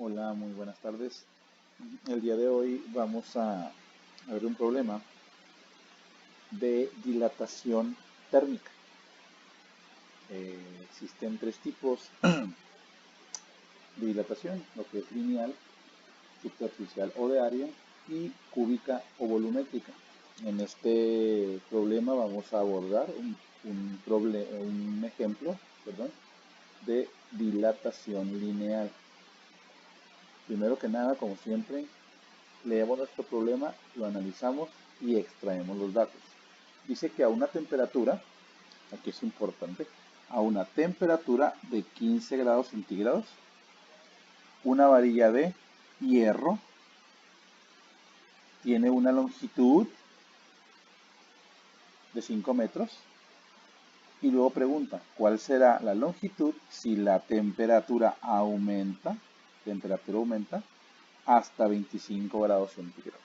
Hola, muy buenas tardes. El día de hoy vamos a ver un problema de dilatación térmica. Existen tres tipos de dilatación, lo que es lineal, superficial o de área y cúbica o volumétrica. En este problema vamos a abordar un ejemplo, perdón, de dilatación lineal. Primero que nada, como siempre, leemos nuestro problema, lo analizamos y extraemos los datos. Dice que a una temperatura, aquí es importante, a una temperatura de 15 grados centígrados, una varilla de hierro tiene una longitud de 5 metros y luego pregunta, ¿cuál será la longitud si la temperatura aumenta hasta 25 grados centígrados?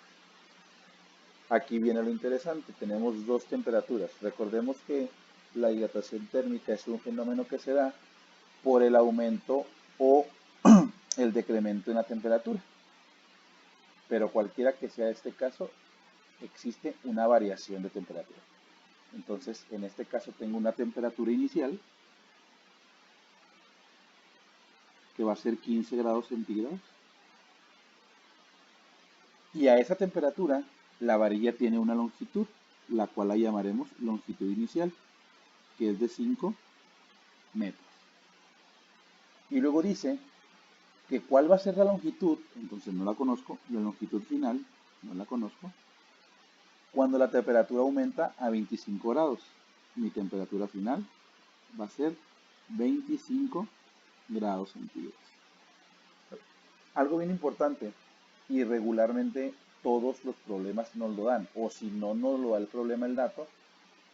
Aquí viene lo interesante, tenemos dos temperaturas. Recordemos que la dilatación térmica es un fenómeno que se da por el aumento o el decremento en la temperatura. Pero cualquiera que sea este caso, existe una variación de temperatura. Entonces, en este caso tengo una temperatura inicial que va a ser 15 grados centígrados. Y a esa temperatura, la varilla tiene una longitud, la cual la llamaremos longitud inicial, que es de 5 metros. Y luego dice que cuál va a ser la longitud, entonces no la conozco, la longitud final, no la conozco, cuando la temperatura aumenta a 25 grados. Mi temperatura final va a ser 25 grados centígrados. Algo bien importante, y regularmente todos los problemas nos lo dan, o si no nos lo da el problema el dato,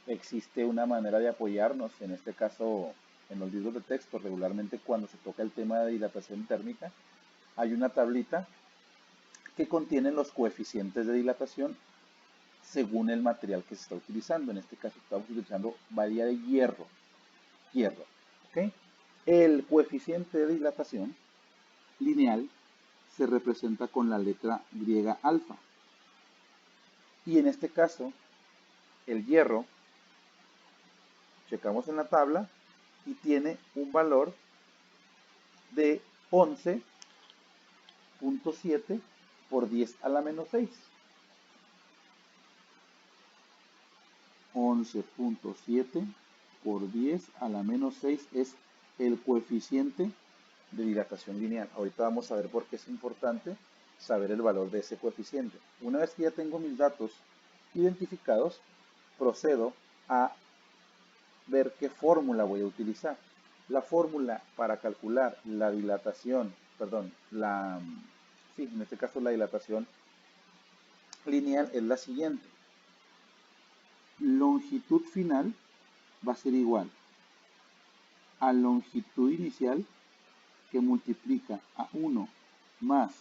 existe una manera de apoyarnos, en este caso en los libros de texto, regularmente cuando se toca el tema de dilatación térmica, hay una tablita que contiene los coeficientes de dilatación según el material que se está utilizando. En este caso estamos utilizando varilla de hierro. ¿Okay? El coeficiente de dilatación lineal se representa con la letra griega alfa. Y en este caso, el hierro, checamos en la tabla, y tiene un valor de 11.7 por 10 a la menos 6. 11.7 por 10 a la menos 6 es el coeficiente de dilatación lineal. Ahorita vamos a ver por qué es importante saber el valor de ese coeficiente. Una vez que ya tengo mis datos identificados, procedo a ver qué fórmula voy a utilizar. La fórmula para calcular la dilatación, en este caso la dilatación lineal es la siguiente. Longitud final va a ser igual a longitud inicial que multiplica a 1 más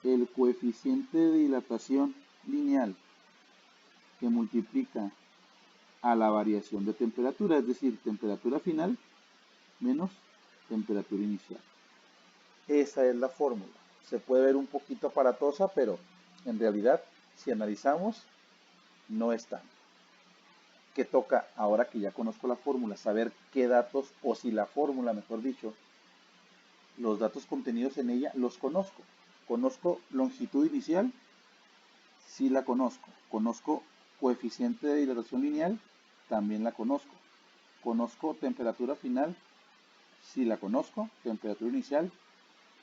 el coeficiente de dilatación lineal que multiplica a la variación de temperatura, es decir, temperatura final menos temperatura inicial. Esa es la fórmula. Se puede ver un poquito aparatosa, pero en realidad, si analizamos, no es tanto. Que toca, ahora que ya conozco la fórmula, saber qué datos, o si la fórmula, mejor dicho, los datos contenidos en ella los conozco. Conozco longitud inicial, sí la conozco. Conozco coeficiente de dilatación lineal, también la conozco. Conozco temperatura final, sí la conozco. Temperatura inicial,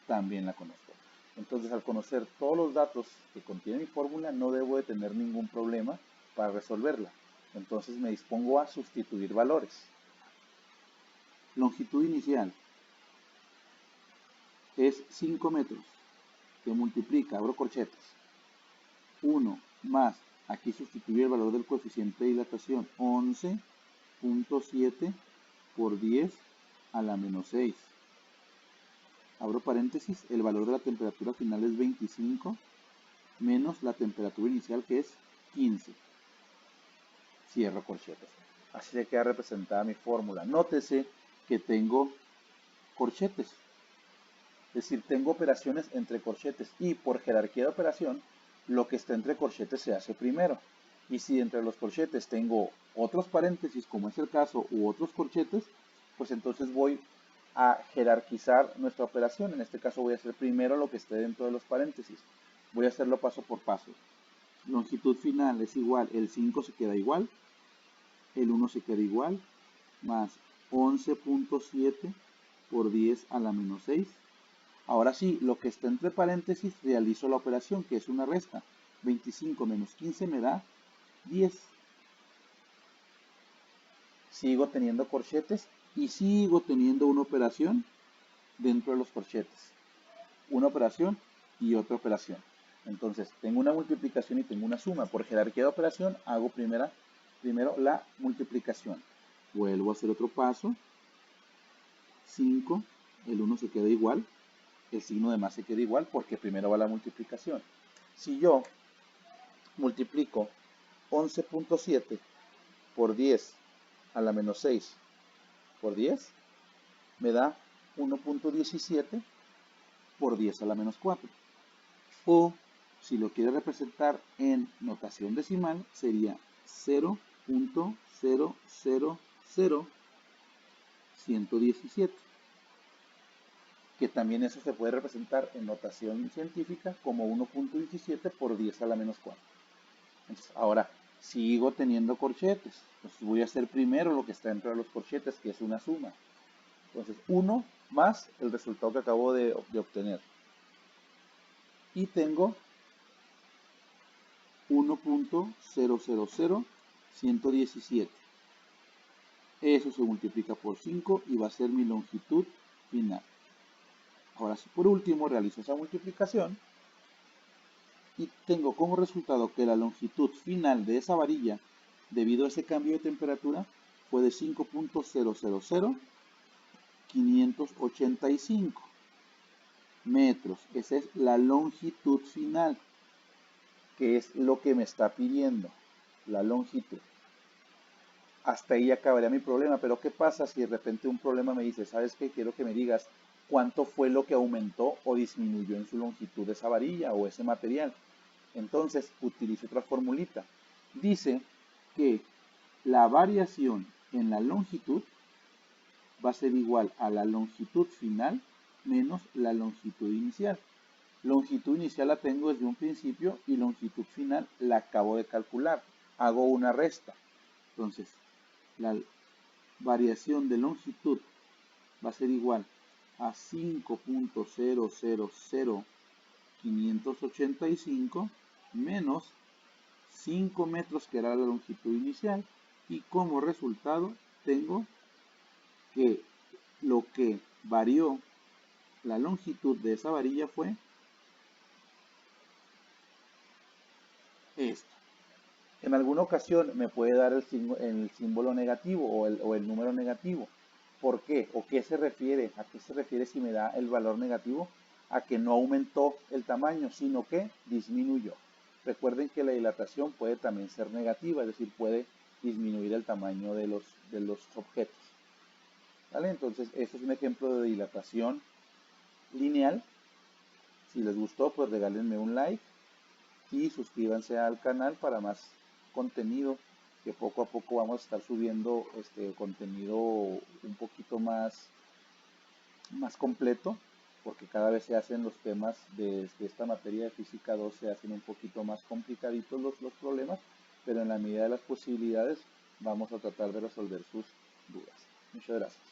también la conozco. Entonces, al conocer todos los datos que contiene mi fórmula, no debo de tener ningún problema para resolverla. Entonces me dispongo a sustituir valores. Longitud inicial es 5 metros, que multiplica, abro corchetes, 1 más, aquí sustituir el valor del coeficiente de dilatación, 11.7 por 10 a la menos 6. Abro paréntesis, el valor de la temperatura final es 25 menos la temperatura inicial que es 15. Cierro corchetes. Así le queda representada mi fórmula. Nótese que tengo corchetes. Es decir, tengo operaciones entre corchetes y por jerarquía de operación, lo que está entre corchetes se hace primero. Y si entre los corchetes tengo otros paréntesis, como es el caso, u otros corchetes, pues entonces voy a jerarquizar nuestra operación. En este caso voy a hacer primero lo que esté dentro de los paréntesis. Voy a hacerlo paso por paso. Longitud final es igual, el 5 se queda igual, el 1 se queda igual, más 11.7 por 10 a la menos 6. Ahora sí, lo que está entre paréntesis, realizo la operación, que es una resta. 25 menos 15 me da 10. Sigo teniendo corchetes y sigo teniendo una operación dentro de los corchetes. Una operación y otra operación. Entonces, tengo una multiplicación y tengo una suma. Por jerarquía de operación, hago primero la multiplicación. Vuelvo a hacer otro paso. 5, el 1 se queda igual, el signo de más se queda igual porque primero va la multiplicación. Si yo multiplico 11.7 por 10 a la menos 6 por 10, me da 1.17 por 10 a la menos 4. O, si lo quiere representar en notación decimal, sería 0.000117, que también eso se puede representar en notación científica como 1.17 por 10 a la menos 4. Entonces, ahora sigo teniendo corchetes. Entonces voy a hacer primero lo que está dentro de los corchetes, que es una suma. Entonces 1 más el resultado que acabo de obtener. Y tengo 1.000117. Eso se multiplica por 5 y va a ser mi longitud final. Ahora, si por último realizo esa multiplicación y tengo como resultado que la longitud final de esa varilla, debido a ese cambio de temperatura, fue de 5.000585 metros. Esa es la longitud final, que es lo que me está pidiendo, la longitud. Hasta ahí acabaría mi problema, pero ¿qué pasa si de repente un problema me dice, ¿sabes qué? Quiero que me digas cuánto fue lo que aumentó o disminuyó en su longitud de esa varilla o ese material. Entonces utilizo otra formulita. Dice que la variación en la longitud va a ser igual a la longitud final menos la longitud inicial. Longitud inicial la tengo desde un principio y longitud final la acabo de calcular. Hago una resta. Entonces, la variación de longitud va a ser igual a 5.000585 menos 5 metros, que era la longitud inicial, y como resultado tengo que lo que varió la longitud de esa varilla fue esto. En alguna ocasión me puede dar el símbolo negativo o el número negativo. ¿Por qué? ¿O qué se refiere? ¿A qué se refiere si me da el valor negativo? A que no aumentó el tamaño, sino que disminuyó. Recuerden que la dilatación puede también ser negativa, es decir, puede disminuir el tamaño de los objetos. ¿Vale? Entonces, este es un ejemplo de dilatación lineal. Si les gustó, pues regálenme un like y suscríbanse al canal para más contenido, que poco a poco vamos a estar subiendo contenido un poquito más completo, porque cada vez se hacen los temas de esta materia de física 2, se hacen un poquito más complicaditos los problemas, pero en la medida de las posibilidades vamos a tratar de resolver sus dudas. Muchas gracias.